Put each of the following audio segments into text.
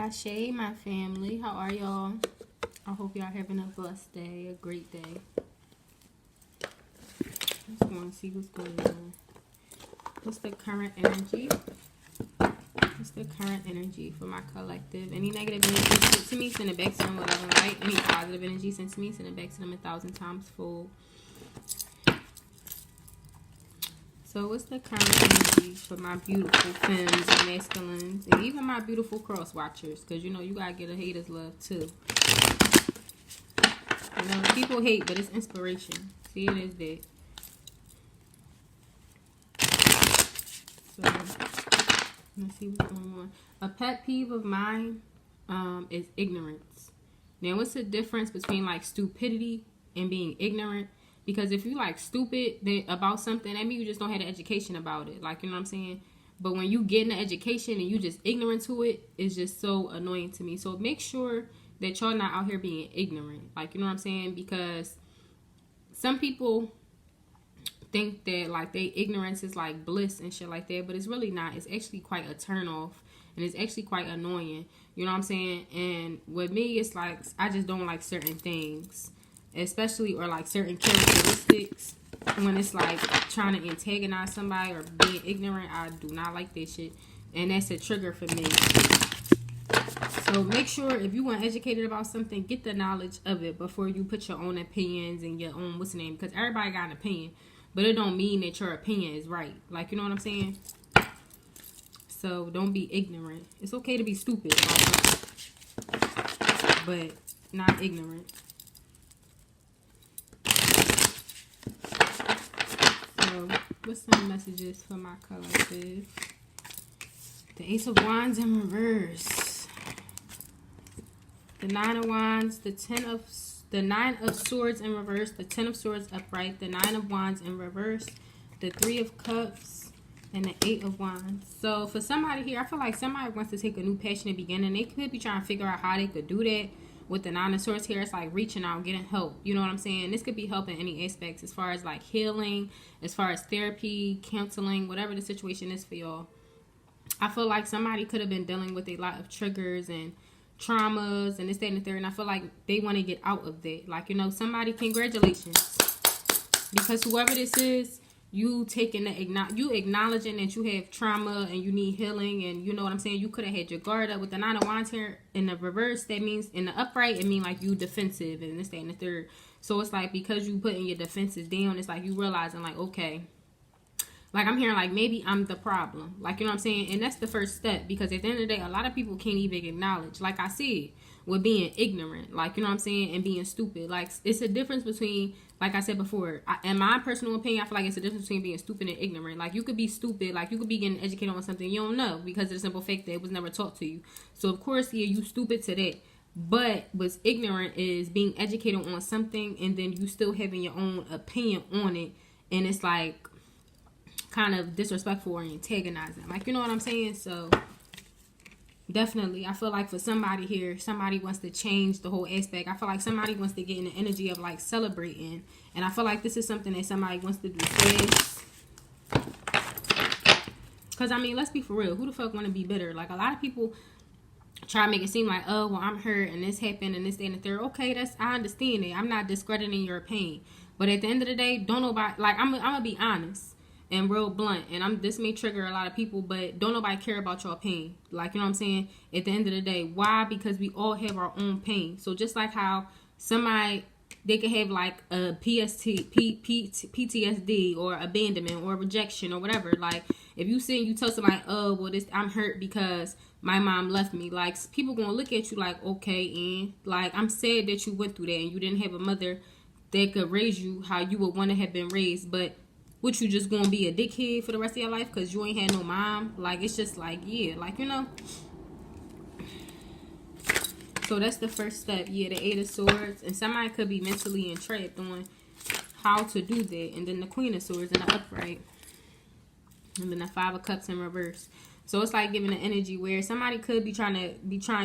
Cashapp, my family. How are y'all? I hope y'all having a blessed day, a great day. Just want to see what's going on. What's the current energy? What's the current energy for my collective? Any negative energy sent to me, send it back to them with love and light. Any positive energy sent to me, send it back to them 1,000 times full. So what's the current energy for my beautiful femmes and masculines, and even my beautiful cross watchers? Because, you know, you got to get a hater's love, too. You know, people hate, but it's inspiration. See, it is that. So, let's see what's going on. A pet peeve of mine is ignorance. Now, what's the difference between, like, stupidity and being ignorant? Because if you like stupid about something, that means you just don't have the education about it. Like, you know what I'm saying? But when you get an education and you just ignorant to it, it's just so annoying to me. So make sure that y'all not out here being ignorant. Like, you know what I'm saying? Because some people think that like they ignorance is like bliss and shit like that, but it's really not. It's actually quite a turn off, and it's actually quite annoying. You know what I'm saying? And with me, it's like I just don't like certain things. Especially, or like certain characteristics, when it's like trying to antagonize somebody or being ignorant, I do not like this shit, and that's a trigger for me. So make sure if you want educated about something, get the knowledge of it before you put your own opinions and your own what's the name, because everybody got an opinion, but it don't mean that your opinion is right. Like, you know what I'm saying? So don't be ignorant. It's okay to be stupid, but not ignorant. What's some messages for my collective? The Ace of Wands in reverse. The Nine of Wands. The Nine of Swords in reverse. The Ten of Swords upright. The Nine of Wands in reverse. The Three of Cups. And the Eight of Wands. So for somebody here, I feel like somebody wants to take a new passionate beginning. They could be trying to figure out how they could do that. With the Nine of Swords here, it's like reaching out, getting help. You know what I'm saying? This could be help in any aspects, as far as like healing, as far as therapy, counseling, whatever the situation is for y'all. I feel like somebody could have been dealing with a lot of triggers and traumas and this, that, and the third. And I feel like they want to get out of that. Like, you know, somebody, congratulations. Because whoever this is, you taking the you acknowledging that you have trauma and you need healing, and you know what I'm saying, you could have had your guard up. With the Nine of Wands here in the reverse, that means in the upright it means like you defensive and this, that, and the third. So it's like because you putting your defenses down, it's like you realizing like, okay, like I'm hearing like maybe I'm the problem, like, you know what I'm saying. And that's the first step, because at the end of the day, a lot of people can't even acknowledge, like I said, with being ignorant, like, you know what I'm saying, and being stupid. Like, it's a difference between, like I said before, in my personal opinion, I feel like it's a difference between being stupid and ignorant. Like, you could be stupid, like you could be getting educated on something you don't know because of the simple fact that it was never taught to you. So of course, yeah, you stupid to that. But what's ignorant is being educated on something and then you still having your own opinion on it, and it's like kind of disrespectful or antagonizing. Like, you know what I'm saying? So definitely, I feel like for somebody here, somebody wants to change the whole aspect. I feel like somebody wants to get in the energy of like celebrating, and I feel like this is something that somebody wants to do fast. Because I mean, let's be for real, who the fuck want to be bitter? Like, a lot of people try to make it seem like, oh, well, I'm hurt and this happened and this, that, and the third. Okay, I understand it. I'm not discrediting your pain, but at the end of the day, don't nobody, like, I'm gonna be honest and real blunt, and this may trigger a lot of people, but don't nobody care about your pain. Like, you know what I'm saying? At the end of the day, why? Because we all have our own pain. So just like how somebody, they could have like a PTSD or abandonment or rejection or whatever. Like, if you sit and you tell somebody, oh, well, I'm hurt because my mom left me, like, people gonna look at you like, okay, and like, I'm sad that you went through that and you didn't have a mother that could raise you how you would want to have been raised. But what, you just gonna be a dickhead for the rest of your life because you ain't had no mom? Like, it's just like, yeah, like, you know. So that's the first step. Yeah, the Eight of Swords, and somebody could be mentally entrapped on how to do that. And then the Queen of Swords in the upright, and then the Five of Cups in reverse. So it's like giving an energy where somebody could be trying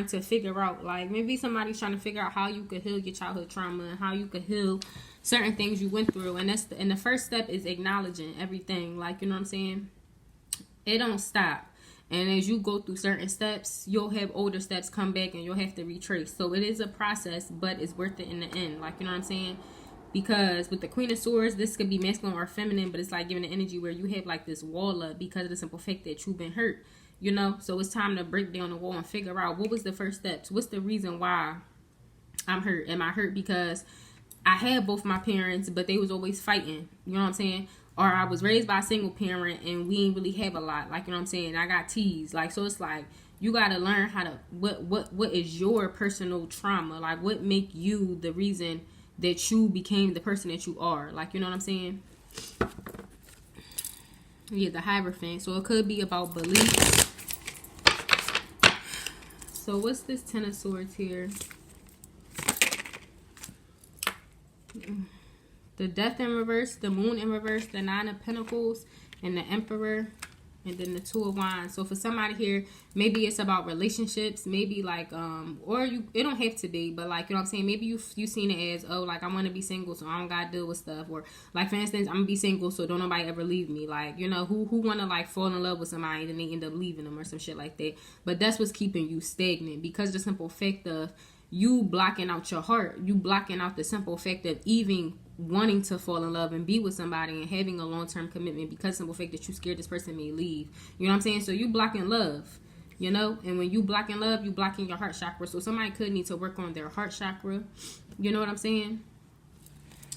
to figure out, like, maybe somebody's trying to figure out how you could heal your childhood trauma and how you could heal certain things you went through. And the first step is acknowledging everything. Like, you know what I'm saying? It don't stop. And as you go through certain steps, you'll have older steps come back and you'll have to retrace. So it is a process, but it's worth it in the end. Like, you know what I'm saying? Because with the Queen of Swords, this could be masculine or feminine, but it's like giving an energy where you have like this wall up because of the simple fact that you've been hurt, you know? So it's time to break down the wall and figure out what was the first steps. What's the reason why I'm hurt? Am I hurt because I had both my parents, but they was always fighting? You know what I'm saying? Or I was raised by a single parent and we ain't really have a lot. Like, you know what I'm saying? I got teased. Like, so it's like, you got to learn how to, what is your personal trauma? Like, what make you the reason that you became the person that you are? Like, you know what I'm saying? Yeah, the Hierophant. So it could be about beliefs. So what's this Ten of Swords here? The Death in reverse, the Moon in reverse, the Nine of Pentacles, and the Emperor, and then the Two of Wands. So for somebody here, maybe it's about relationships, maybe like, or it don't have to be, but like, you know what I'm saying? Maybe you seen it as, oh, like, I want to be single, so I don't got to deal with stuff. Or like, for instance, I'm going to be single, so don't nobody ever leave me. Like, you know, who want to like fall in love with somebody and then they end up leaving them or some shit like that. But that's what's keeping you stagnant, because the simple fact of you blocking out your heart, you blocking out the simple fact of even wanting to fall in love and be with somebody and having a long-term commitment, because simple fact that you scared this person may leave. You know what I'm saying? So you blocking love, you know? And when you blocking love, you blocking your heart chakra. So somebody could need to work on their heart chakra. You know what I'm saying?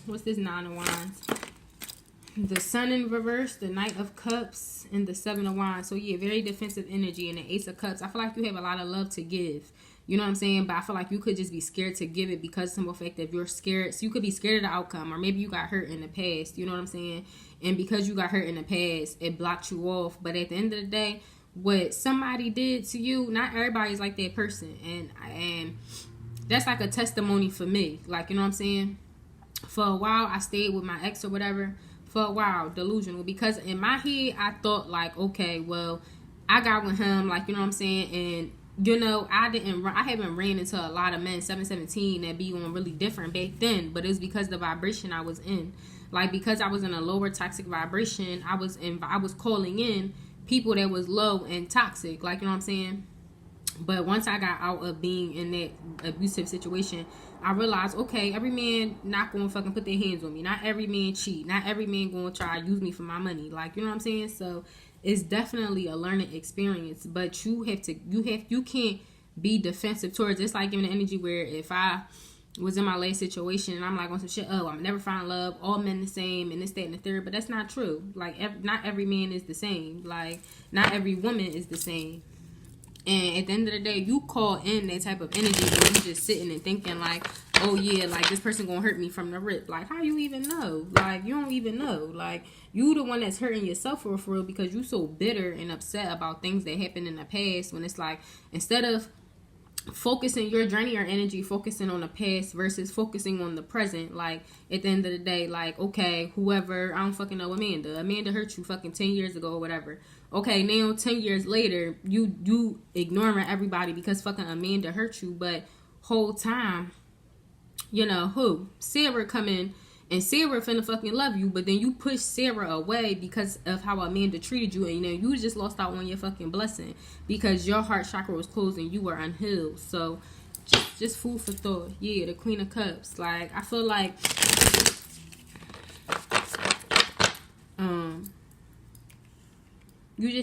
What's this Nine of Wands? The Sun in reverse, the Knight of Cups, and the Seven of Wands. So yeah, very defensive energy. And the Ace of Cups, I feel like you have a lot of love to give. You know what I'm saying? But I feel like you could just be scared to give it because simple fact that you're scared. So you could be scared of the outcome, or maybe you got hurt in the past. You know what I'm saying? And because you got hurt in the past, it blocked you off. But at the end of the day, what somebody did to you, not everybody's like that person. And that's like a testimony for me. Like, you know what I'm saying? For a while, I stayed with my ex or whatever. For a while, delusional. Because in my head, I thought like, okay, well, I got with him. Like, you know what I'm saying? And you know, I haven't ran into a lot of men 717 that be on really different back then, but it's because the vibration I was in. Like, because I was in a lower toxic vibration, I was calling in people that was low and toxic, like, you know what I'm saying? But once I got out of being in that abusive situation, I realized, okay, every man not going to fucking put their hands on me. Not every man cheat. Not every man going to try to use me for my money. Like, you know what I'm saying? So it's definitely a learning experience, but you can't be defensive towards it. It's like giving the energy where if I was in my last situation and I'm like on some shit, oh, I'm never find love, all men the same, and this, that, and the third, but that's not true. Like, not every man is the same. Like, not every woman is the same. And at the end of the day, you call in that type of energy when you just sitting and thinking like, oh yeah, like this person gonna hurt me from the rip. Like, how you even know? Like, you don't even know. Like, you the one that's hurting yourself for real, because you so bitter and upset about things that happened in the past, when it's like, instead of focusing your journey or energy, focusing on the past versus focusing on the present. Like, at the end of the day, like, okay, whoever, I don't fucking know, Amanda hurt you fucking 10 years ago or whatever. Okay, now 10 years later, you ignoring everybody because fucking Amanda hurt you, but whole time, you know, who? Sarah come in, and Sarah finna fucking love you, but then you push Sarah away because of how Amanda treated you, and you know, you just lost out on your fucking blessing because your heart chakra was closed and you were unhealed. So, just food for thought. Yeah, the Queen of Cups. Like, I feel like,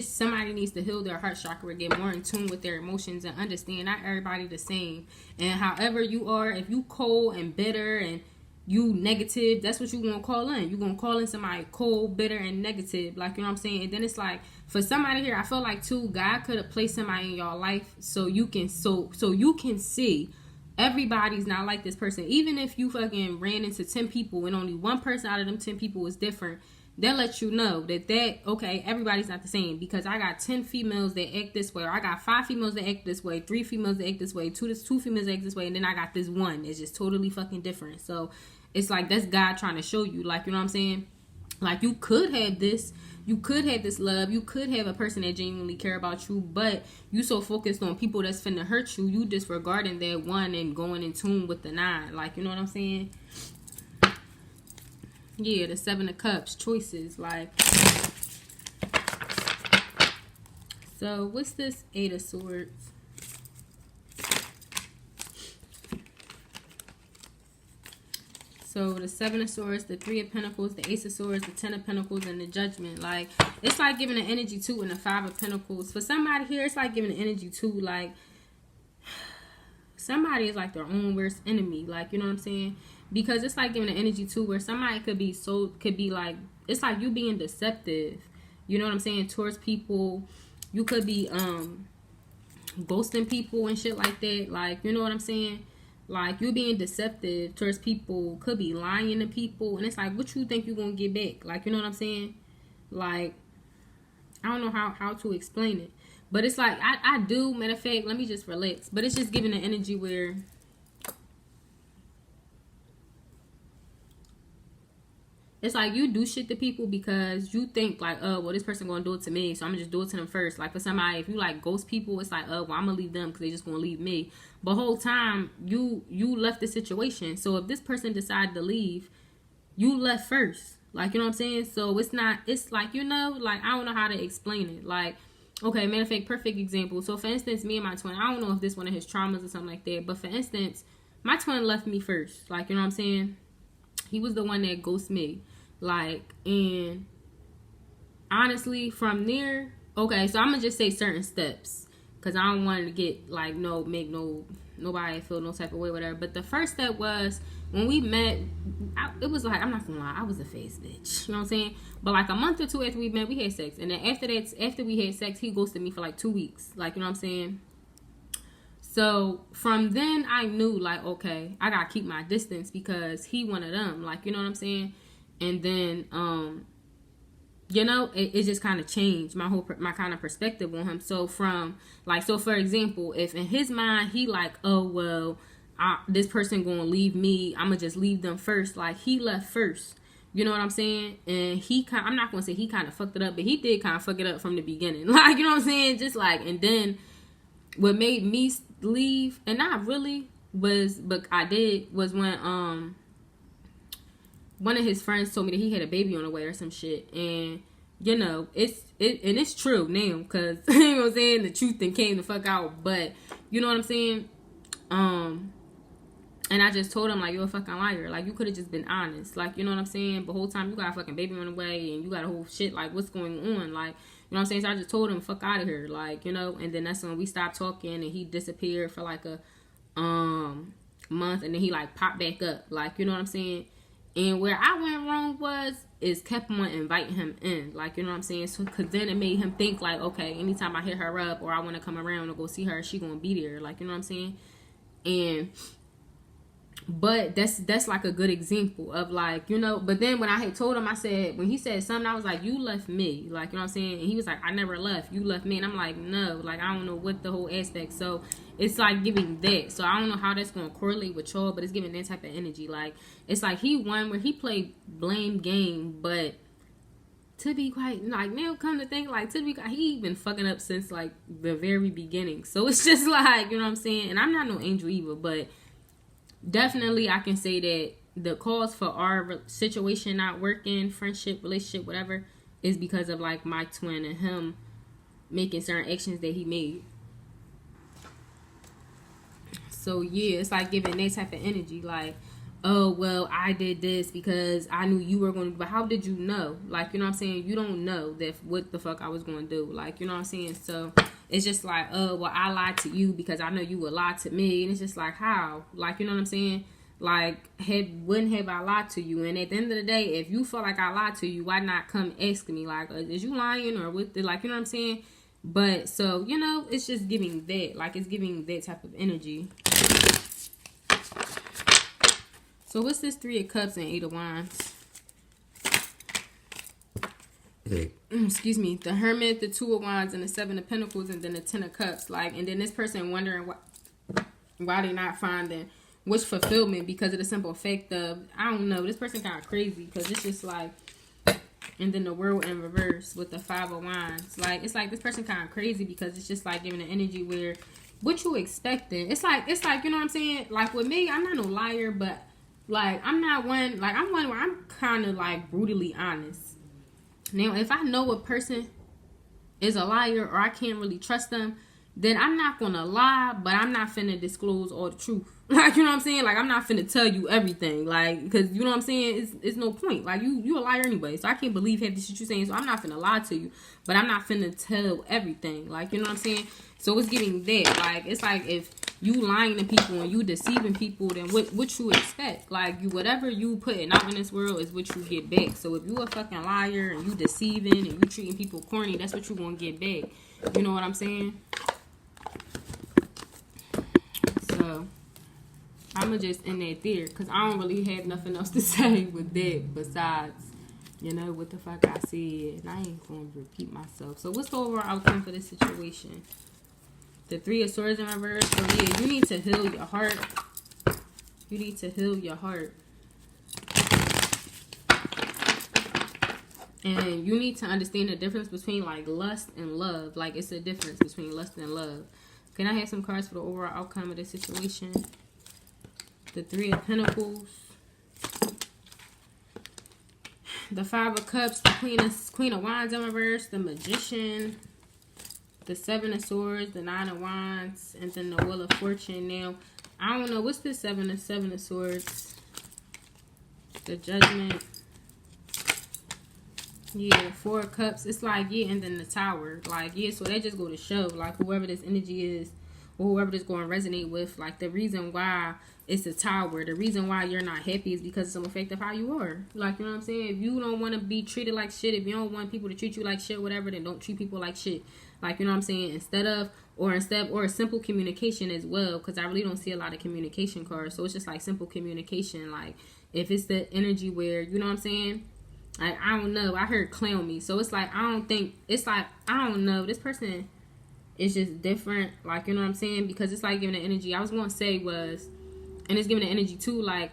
somebody needs to heal their heart chakra, get more in tune with their emotions, and understand not everybody the same. And however you are, if you cold and bitter and you negative, that's what you gonna call in. You gonna call in somebody cold, bitter, and negative. Like, you know what I'm saying? And then it's like, for somebody here, I feel like too, God could have placed somebody in your life so you can see everybody's not like this person. Even if you fucking ran into 10 people and only one person out of them 10 people was different, that lets you know that okay, everybody's not the same, because I got 10 females that act this way, or I got 5 females that act this way, 3 females that act this way, two females that act this way, and then I got this one that's just totally fucking different. So it's like, that's God trying to show you, like, you know what I'm saying? Like, you could have this love, you could have a person that genuinely care about you, but you so focused on people that's finna hurt you, you disregarding that one and going in tune with the 9. Like, you know what I'm saying? Yeah, the 7 of Cups, choices. Like, So what's this 8 of Swords? So the 7 of Swords, the 3 of Pentacles, the Ace of Swords, the 10 of Pentacles, and the Judgment. Like, it's like giving an energy too in the 5 of Pentacles. For somebody here, it's like giving an energy too, like, somebody is like their own worst enemy. Like, you know what I'm saying? Because it's like giving an energy too where somebody could be like, it's like you being deceptive. You know what I'm saying? Towards people. You could be ghosting people and shit like that. Like, you know what I'm saying? Like, you being deceptive towards people, could be lying to people, and it's like, what you think you gonna get back? Like, you know what I'm saying? Like, I don't know how to explain it, but it's like I do. Matter of fact, let me just relax. But it's just giving an energy where it's like you do shit to people because you think like, oh, well, this person gonna do it to me, so I'm gonna just do it to them first. Like, for somebody, if you like ghost people, it's like, oh, well, I'm gonna leave them because they just gonna leave me. But whole time you left the situation. So if this person decided to leave, you left first. Like, you know what I'm saying? So it's like, you know, like, I don't know how to explain it. Like, okay, matter of fact, perfect example. So for instance, me and my twin, I don't know if this one of his traumas or something like that, but for instance, my twin left me first. Like, you know what I'm saying? He was the one that ghosted me. Like, and honestly, from there, okay, so I'm gonna just say certain steps because I don't want to get like nobody feel no type of way, whatever. But the first step was when we met. It was like, I'm not gonna lie, I was a face bitch. You know what I'm saying? But like a month or two after we met, we had sex, and then after we had sex, he ghosted me for like 2 weeks. Like, you know what I'm saying? So from then, I knew like, okay, I gotta keep my distance because he one of them. Like, you know what I'm saying? And then, you know, it just kind of changed my kind of perspective on him. So from like, so for example, if in his mind, he like, oh, well, this person gonna leave me, I'm gonna just leave them first. Like, he left first. You know what I'm saying? And I'm not gonna say he kind of fucked it up, but he did kind of fuck it up from the beginning. Like, you know what I'm saying? Just like, and then what made me leave, and not really was, but I did, was when, one of his friends told me that he had a baby on the way or some shit. And, you know, it's true now. Because, you know what I'm saying? The truth then came the fuck out. But, you know what I'm saying? And I just told him, like, you're a fucking liar. Like, you could have just been honest. Like, you know what I'm saying? The whole time you got a fucking baby on the way. And you got a whole shit. Like, what's going on? Like, you know what I'm saying? So I just told him, fuck out of here. Like, you know? And then that's when we stopped talking. And he disappeared for, like, a month. And then he, like, popped back up. Like, you know what I'm saying? And where I went wrong is kept on inviting him in. Like, you know what I'm saying? So, because then it made him think, like, okay, anytime I hit her up or I want to come around or go see her, she going to be there. Like, you know what I'm saying? And, but that's like a good example of, like, you know, but then when I had told him, I said, when he said something, I was like, you left me. Like, you know what I'm saying? And he was like, I never left. You left me. And I'm like, no. Like, I don't know what the whole aspect. So, it's like giving that. So I don't know how that's going to correlate with y'all, but it's giving that type of energy. Like, it's like he won where he played blame game, but to be quite, like, now come to think, like, he been fucking up since, like, the very beginning. So it's just like, you know what I'm saying? And I'm not no angel either, but definitely I can say that the cause for our situation not working, friendship, relationship, whatever, is because of, like, my twin and him making certain actions that he made. So, yeah, it's like giving that type of energy. Like, oh, well, I did this because I knew you were going to. But how did you know? Like, you know what I'm saying? You don't know that what the fuck I was going to do. Like, you know what I'm saying? So, it's just like, oh, well, I lied to you because I know you would lie to me. And it's just like, how? Like, you know what I'm saying? Like, wouldn't have I lied to you? And at the end of the day, if you feel like I lied to you, why not come ask me? Like, is you lying or what? Like, you know what I'm saying? But, so, you know, it's just giving that. Like, it's giving that type of energy. So, what's this 3 of Cups and 8 of Wands? Excuse me. The Hermit, the 2 of Wands, and the 7 of Pentacles, and then the 10 of Cups. Like, and then this person wondering why they not finding which fulfillment because of the simple fact of, I don't know, this person kind of crazy because it's just like, and then the World in reverse with the 5 of Wands. Like, it's like this person kind of crazy because it's just like giving an energy where what you expecting. It's like, you know what I'm saying? Like, with me, I'm not no liar, but like, I'm not one, like, I'm one where I'm kind of like brutally honest. Now, if I know a person is a liar or I can't really trust them, then I'm not gonna lie, but I'm not finna disclose all the truth. Like, you know what I'm saying? Like, I'm not finna tell you everything. Like, because, you know what I'm saying? It's no point. Like, you a liar anyway. So I can't believe half the shit you saying. So I'm not finna lie to you. But I'm not finna tell everything. Like, you know what I'm saying? So it's giving that. Like, it's like if you lying to people and you deceiving people, then what you expect? Like, whatever you putting out in this world is what you get back. So if you a fucking liar and you deceiving and you treating people corny, that's what you gonna get back. You know what I'm saying? So I'ma just end that there, because I don't really have nothing else to say with that besides, you know, what the fuck I said. And I ain't gonna repeat myself. So what's the overall outcome for this situation? The 3 of Swords in reverse. So yeah, you need to heal your heart. You need to heal your heart. And you need to understand the difference between like lust and love. Like, it's a difference between lust and love. Can I have some cards for the overall outcome of this situation? The 3 of Pentacles, the 5 of Cups, the Queen of Wands in reverse, the Magician, the 7 of Swords, the 9 of Wands, and then the Wheel of Fortune. Now, I don't know, what's the 7 of Swords? The Judgment. Yeah, 4 of Cups. It's like, yeah, and then the Tower. Like, yeah, so they just go to show, like, whoever this energy is, or whoever this going to resonate with, like, the reason why it's the Tower, the reason why you're not happy is because it's some effect of how you are. Like, you know what I'm saying? If you don't want to be treated like shit, if you don't want people to treat you like shit, whatever, then don't treat people like shit. Like, you know what I'm saying? Or simple communication as well, because I really don't see a lot of communication cards. So it's just like simple communication. Like, if it's the energy where, you know what I'm saying? Like, I don't know. I heard clown me. So it's like, I don't know. This person is just different. Like, you know what I'm saying? Because it's like giving the energy. I was going to say was, and it's giving the energy too, like,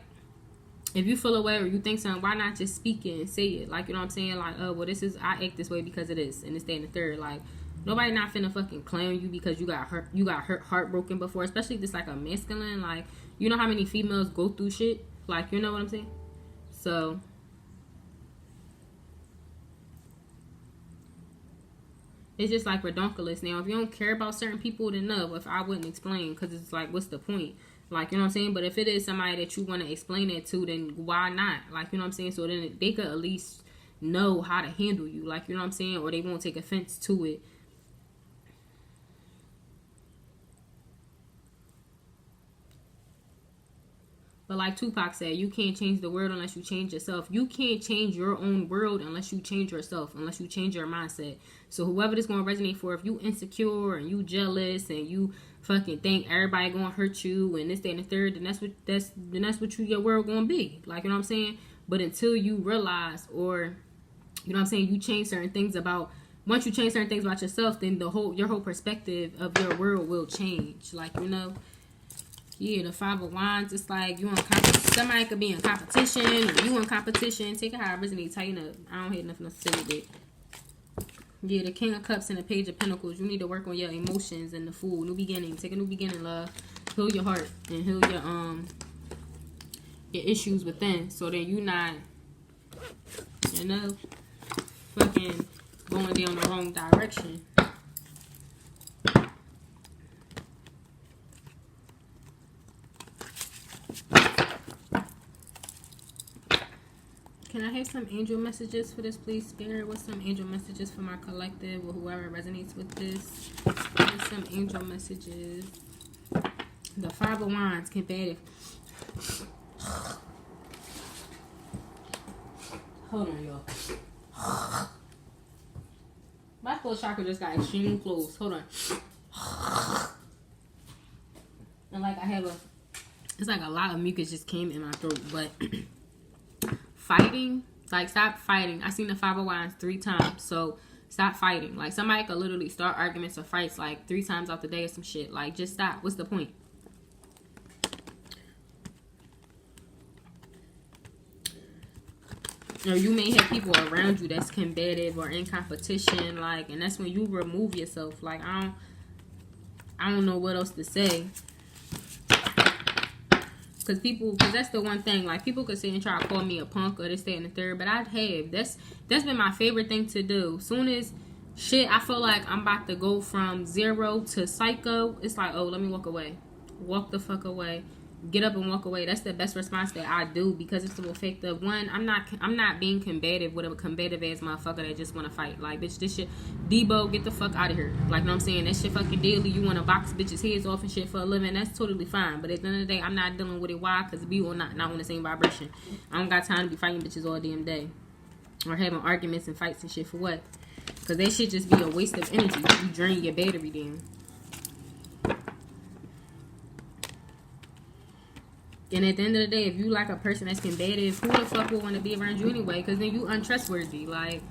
if you feel away or you think something, why not just speak it and say it? Like, you know what I'm saying? Like, oh, well, I act this way because of this, and this, that, and the third. Like, nobody not finna fucking clown you because you got heartbroken before, especially if it's like a masculine. Like, you know how many females go through shit? Like, you know what I'm saying? So it's just like redonkulous. Now, if you don't care about certain people, then no, if I wouldn't explain, because it's like, what's the point? Like, you know what I'm saying? But if it is somebody that you want to explain it to, then why not? Like, you know what I'm saying? So then they could at least know how to handle you. Like, you know what I'm saying? Or they won't take offense to it. But like Tupac said, you can't change the world unless you change yourself. You can't change your own world unless you change yourself, unless you change your mindset. So whoever this going to resonate for, if you insecure and you jealous and you fucking think everybody going to hurt you and this, that, and the third, then that's what your world going to be. Like, you know what I'm saying? But until you realize, or, you know what I'm saying, you change certain things once you change certain things about yourself, then your whole perspective of your world will change. Like, you know. Yeah, the 5 of Wands, it's like you in competition. Somebody could be in competition, or you in competition. Take it how it resonates. Tighten up. I don't have nothing else to say with it. Yeah, the King of Cups and the Page of Pentacles. You need to work on your emotions and the Fool. New beginning. Take a new beginning, love. Heal your heart and heal your issues within. So that you not, you know, fucking going down the wrong direction. Can I have some angel messages for this, please, Spirit? What's some angel messages for my collective or whoever resonates with this? What's some angel messages? The 5 of Wands, combative. Hold on, y'all. My throat chakra just got extremely close. Hold on. And like it's like a lot of mucus just came in my throat, but fighting, like, stop fighting. I seen the 5 of Wands 3 times, so stop fighting. Like, somebody could literally start arguments or fights like 3 times out the day or some shit. Like, just stop. What's the point? Or you may have people around you that's combative or in competition, like, and that's when you remove yourself. Like, I don't know what else to say. Because that's the one thing, like, people could say and try to call me a punk or this, that, and the third, but that's been my favorite thing to do. Soon as shit, I feel like I'm about to go from 0 to psycho. It's like, oh, let me walk away. Walk the fuck away. Get up and walk away. That's the best response that I do, because it's the effect of, one, I'm not being combative with a combative ass motherfucker that just want to fight. Like, bitch, this shit, Debo, get the fuck out of here. Like, you know what I'm saying? That shit fucking daily. You want to box bitches' heads off and shit for a living. That's totally fine. But at the end of the day, I'm not dealing with it. Why? Because we will not on the same vibration. I don't got time to be fighting bitches all damn day, or having arguments and fights and shit for what? Because that shit just be a waste of energy. You drain your battery then. And at the end of the day, if you like a person that's combative, who the fuck would want to be around you anyway? Because then you untrustworthy. Like,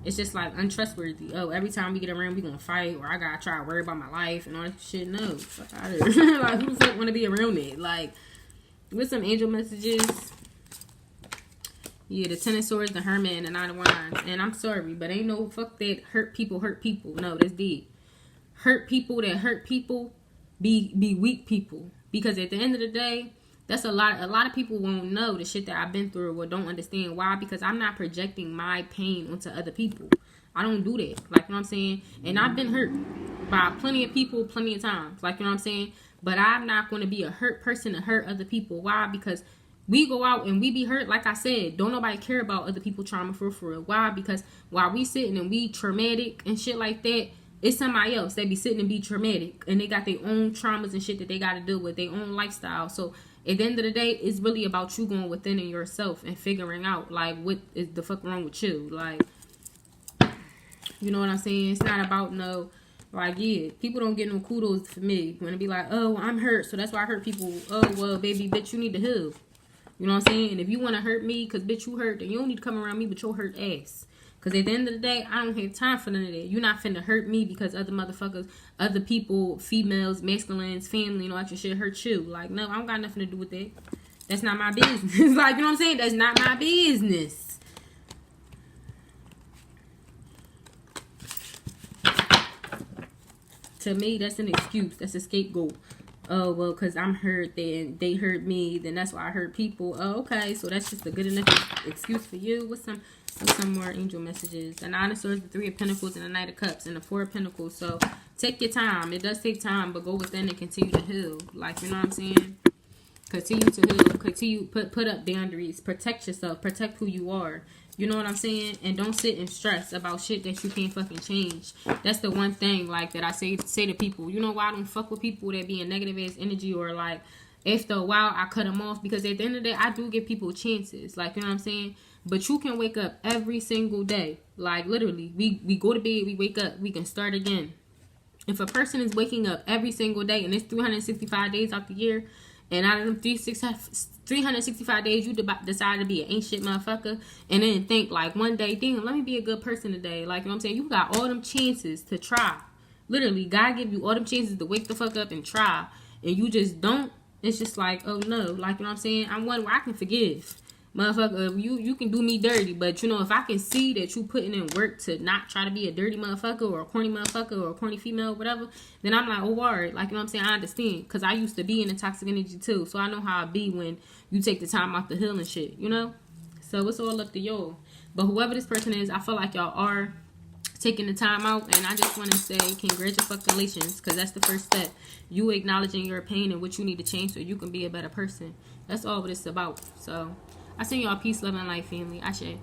it's just like untrustworthy. Oh, every time we get around, we gonna fight, or I gotta try to worry about my life and all that shit. No, fuck out of here. Like, who the fuck want to be around it? Like, with some angel messages. Yeah, the Ten of Swords, the Hermit, and the Nine of Wands. And I'm sorry, but ain't no fuck that hurt people hurt people. No, that's dead. Hurt people that hurt people be weak people. Because at the end of the day, that's a lot of people won't know the shit that I've been through or don't understand. Why? Because I'm not projecting my pain onto other people. I don't do that. Like, you know what I'm saying? And I've been hurt by plenty of people, plenty of times. Like, you know what I'm saying? But I'm not going to be a hurt person to hurt other people. Why? Because we go out and we be hurt. Like I said, don't nobody care about other people's trauma for real. Why? Because while we sitting and we traumatic and shit like that, it's somebody else that be sitting and be traumatic. And they got their own traumas and shit that they got to deal with, their own lifestyle. So at the end of the day, it's really about you going within in yourself and figuring out, like, what is the fuck wrong with you. Like, you know what I'm saying? It's not about no, like, yeah, people don't get no kudos for me. When it be like, oh, I'm hurt, so that's why I hurt people. Oh, well, baby, bitch, you need to heal. You know what I'm saying? And if you want to hurt me because, bitch, you hurt, then you don't need to come around me with your hurt ass. Because at the end of the day, I don't have time for none of that. You're not finna hurt me because other motherfuckers, other people, females, masculines, family, you know, that your shit hurt you. Like, no, I don't got nothing to do with that. That's not my business. Like, you know what I'm saying? That's not my business. To me, that's an excuse. That's a scapegoat. Oh, well, because I'm hurt, then they hurt me, then that's why I hurt people. Oh, okay, so that's just a good enough excuse for you. What's some more angel messages? The Nine of Swords, the Three of Pentacles, and the Knight of Cups, and the Four of Pentacles. So take your time. It does take time, but go within and continue to heal. Like, you know what I'm saying? Continue to heal. Continue, put up boundaries. Protect yourself. Protect who you are. You know what I'm saying? And don't sit and stress about shit that you can't fucking change. That's the one thing, like, that I say to people. You know why I don't fuck with people that be in negative ass energy, or like, after a while I cut them off? Because at the end of the day, I do give people chances. Like, you know what I'm saying? But you can wake up every single day. Like, literally, we go to bed, we wake up, we can start again. If a person is waking up every single day, and it's 365 days out the year, and out of them 365 days, you decide to be an ancient motherfucker, and then think, like, one day, damn, let me be a good person today. Like, you know what I'm saying? You got all them chances to try. Literally, God give you all them chances to wake the fuck up and try, and you just don't. It's just like, oh, no. Like, you know what I'm saying? I'm one where I can forgive. Motherfucker, you can do me dirty, but, you know, if I can see that you putting in work to not try to be a dirty motherfucker or a corny motherfucker or a corny female or whatever, then I'm like, oh, alright. Like, you know what I'm saying? I understand, because I used to be in the toxic energy too, so I know how I be when you take the time out to heal and shit, you know? So it's all up to y'all. But whoever this person is, I feel like y'all are taking the time out, and I just want to say congratulations, because that's the first step. You acknowledging your pain and what you need to change so you can be a better person. That's all what it's about. So I send y'all peace, love, and light, family. Ashe.